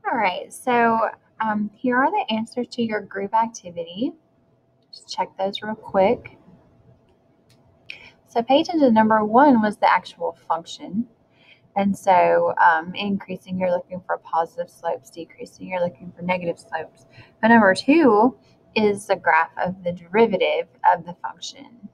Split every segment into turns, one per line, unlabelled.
All right, so here are the answers to your group activity. Just check those real quick. So pay attention to number 1 was the actual function. And so increasing, you're looking for positive slopes. Decreasing, you're looking for negative slopes. But number 2 is the graph of the derivative of the function.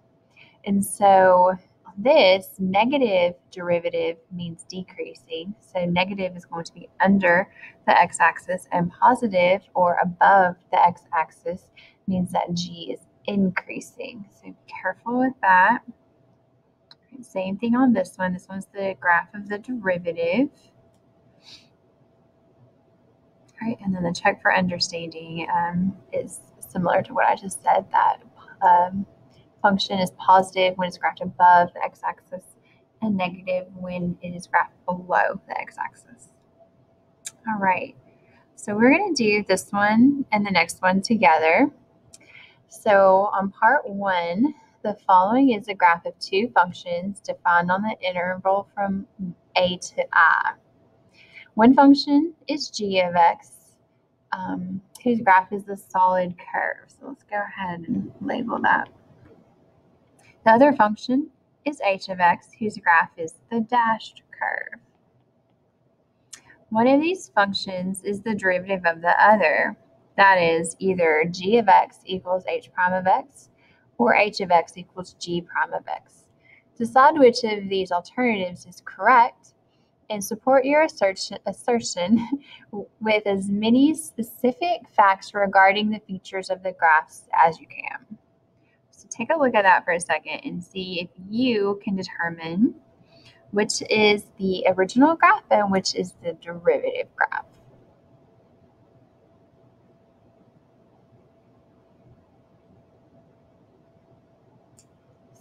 And so this negative derivative means decreasing. So negative is going to be under the x-axis, and positive or above the x-axis means that g is increasing. So be careful with that. Same thing on this one. This one's the graph of the derivative. All right, and then the check for understanding is similar to what I just said, that function is positive when it's graphed above the x-axis and negative when it is graphed below the x-axis. All right, so we're going to do this one and the next one together. So on part 1, the following is a graph of 2 functions defined on the interval from a to I. One function is g of x, whose graph is the solid curve. So let's go ahead and label that. The other function is h of x, whose graph is the dashed curve. One of these functions is the derivative of the other. That is either g of x equals h prime of x or h of x equals g prime of x. Decide which of these alternatives is correct and support your assertion with as many specific facts regarding the features of the graphs as you can. So take a look at that for a second and see if you can determine which is the original graph and which is the derivative graph.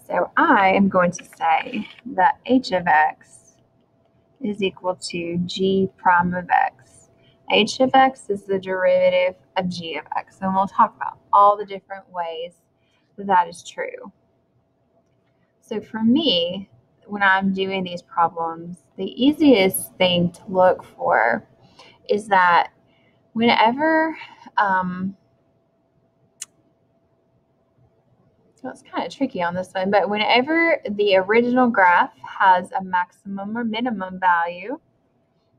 So I am going to say that h of x is equal to g prime of x. H of x is the derivative of g of x, and we'll talk about all the different ways that is true. So for me, when I'm doing these problems, the easiest thing to look for is that whenever, well, it's kind of tricky on this one, but whenever the original graph has a maximum or minimum value,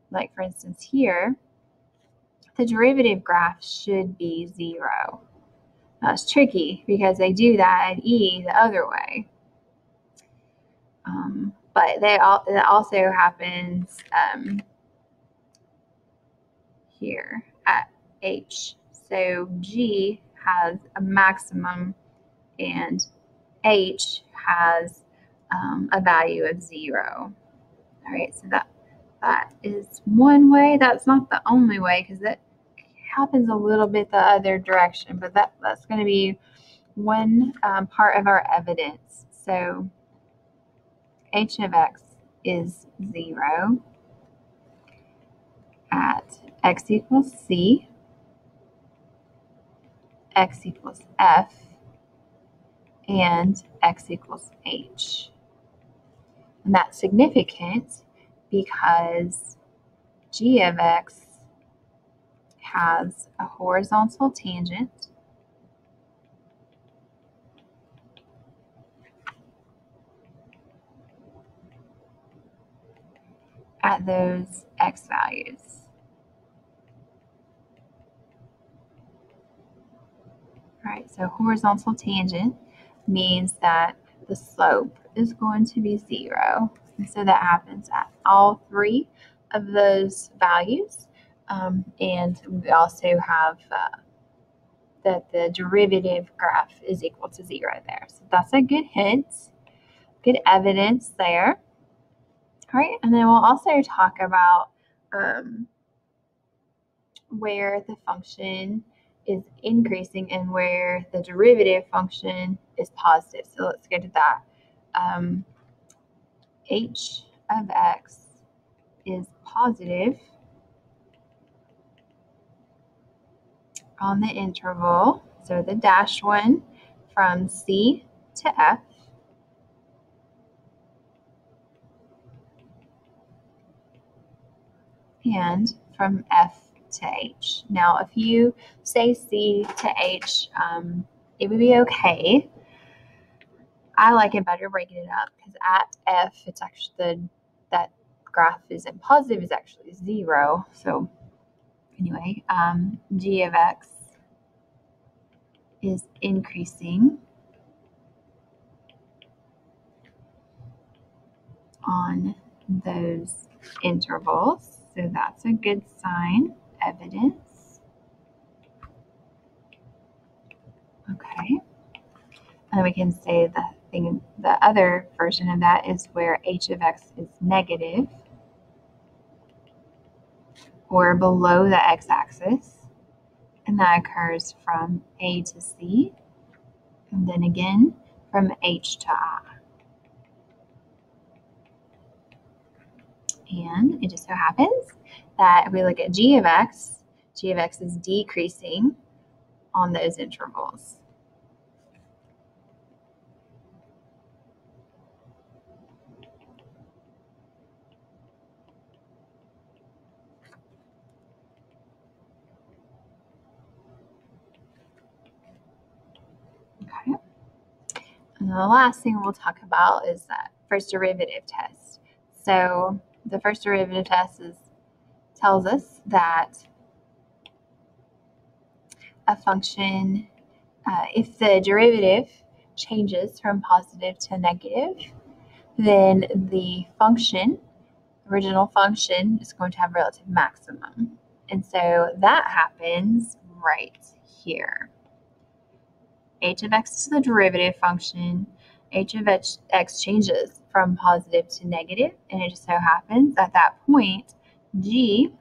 like for instance here, the derivative graph should be 0. That's tricky because they do that at E the other way. But that also happens here at H. So G has a maximum and H has a value of 0. All right, so that is one way. That's not the only way because that happens a little bit the other direction, but that's going to be one part of our evidence. So h of x is 0 at x equals c, x equals f, and x equals h. And that's significant because g of x has a horizontal tangent at those x values. All right, so horizontal tangent means that the slope is going to be 0. And so that happens at all 3 of those values. And we also have that the derivative graph is equal to 0 there. So that's a good hint, good evidence there. All right, and then we'll also talk about where the function is increasing and where the derivative function is positive. So let's get to that. H of x is positive on the interval, so the dashed one, from C to F. And from F to H. Now, if you say C to H, it would be okay. I like it better breaking it up because at F, it's actually that graph isn't positive, is actually 0. So anyway, g of x is increasing on those intervals. So that's a good sign, evidence. Okay. And we can say the other version of that is where h of x is negative or below the x-axis. And that occurs from A to C, and then again from H to I. And it just so happens that if we look at g of x is decreasing on those intervals. Okay. And the last thing we'll talk about is that first derivative test. So the first derivative test tells us that a function, if the derivative changes from positive to negative, then the function, original function, is going to have relative maximum. And so that happens right here. H of x is the derivative function. H of x changes from positive to negative, and it just so happens at that point, g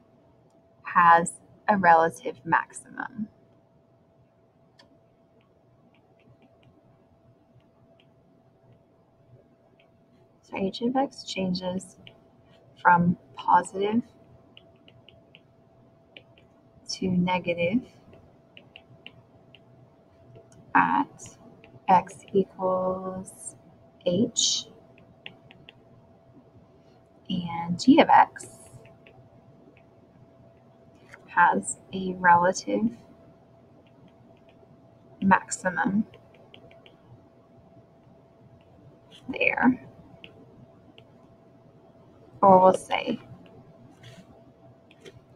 has a relative maximum. So h of x changes from positive to negative at x equals h, and g of x has a relative maximum there. Or we'll say,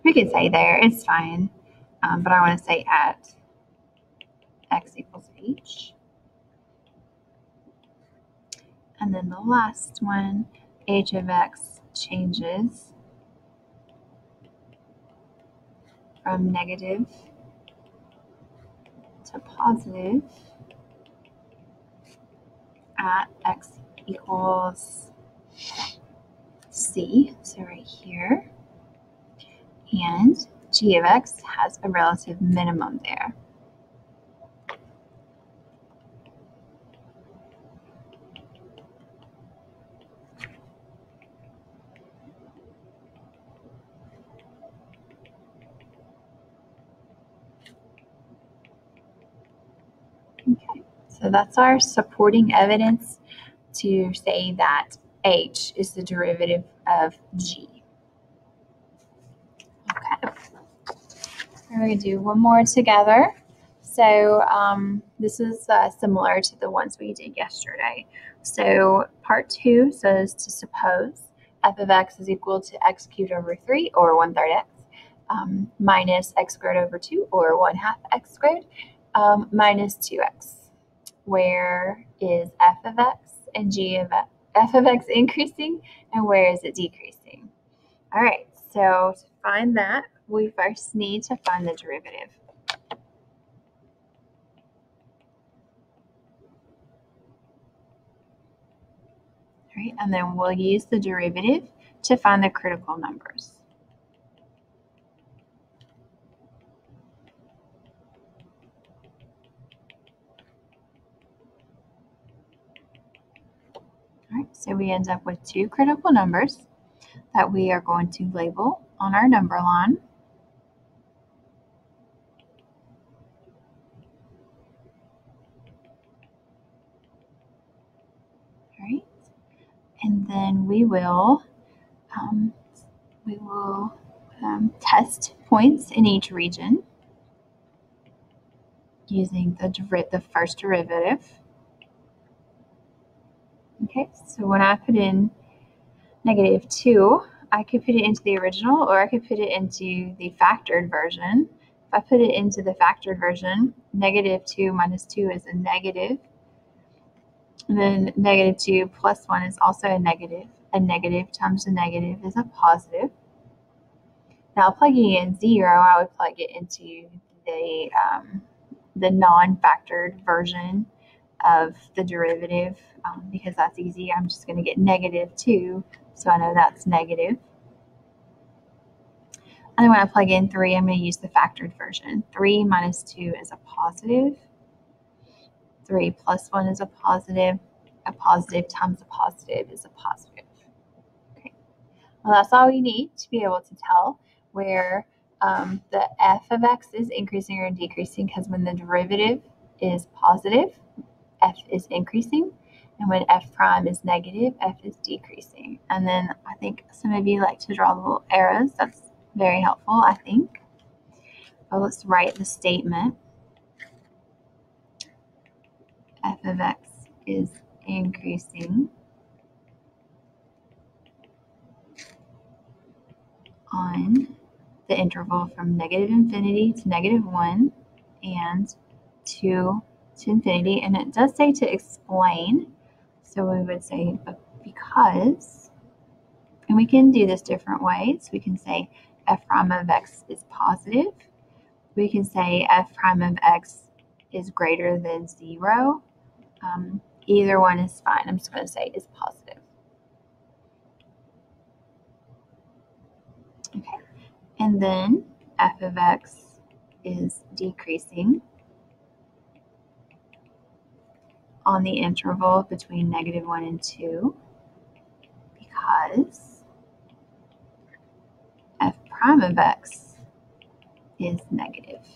we can say there, it's fine, but I want to say at x equals h. And then the last one, h of x changes from negative to positive at x equals c, so right here, and g of x has a relative minimum there. Okay, so that's our supporting evidence to say that h is the derivative of g. Okay, we're going to do one more together. So this is similar to the ones we did yesterday. So part 2 says to suppose f of x is equal to x cubed over 3 or 1/3 x minus x squared over 2 or 1/2 x squared minus 2x. Where is f of x and g of x? F of x increasing, and where is it decreasing? All right, so to find that, we first need to find the derivative. All right, and then we'll use the derivative to find the critical numbers. All right, so we end up with 2 critical numbers that we are going to label on our number line. All right, and then we will test points in each region using the first derivative. Okay, so when I put in -2, I could put it into the original, or I could put it into the factored version. If I put it into the factored version, -2 minus 2 is a negative. And then -2 plus 1 is also a negative. A negative times a negative is a positive. Now, plugging in 0, I would plug it into the non-factored version of the derivative because that's easy. I'm just going to get -2, so I know that's negative. And then when I plug in 3, I'm going to use the factored version. 3 minus 2 is a positive. 3 plus 1 is a positive. A positive times a positive is a positive. Okay. Well, that's all we need to be able to tell where the f of x is increasing or decreasing, because when the derivative is positive, f is increasing, and when f prime is negative, f is decreasing. And then I think some of you like to draw little arrows. That's very helpful, I think. So let's write the statement. F of x is increasing on the interval from -infinity to -1 and 2 to infinity. And it does say to explain. So we would say because, and we can do this different ways. We can say f prime of x is positive. We can say f prime of x is greater than 0. Either one is fine. I'm just going to say is positive. Okay. And then f of x is decreasing on the interval between -1 and 2 because f prime of x is negative.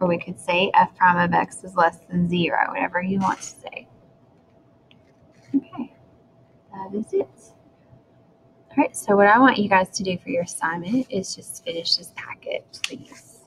Or we could say f prime of x is less than 0, whatever you want to say. Okay, that is it. All right, so what I want you guys to do for your assignment is just finish this packet, please.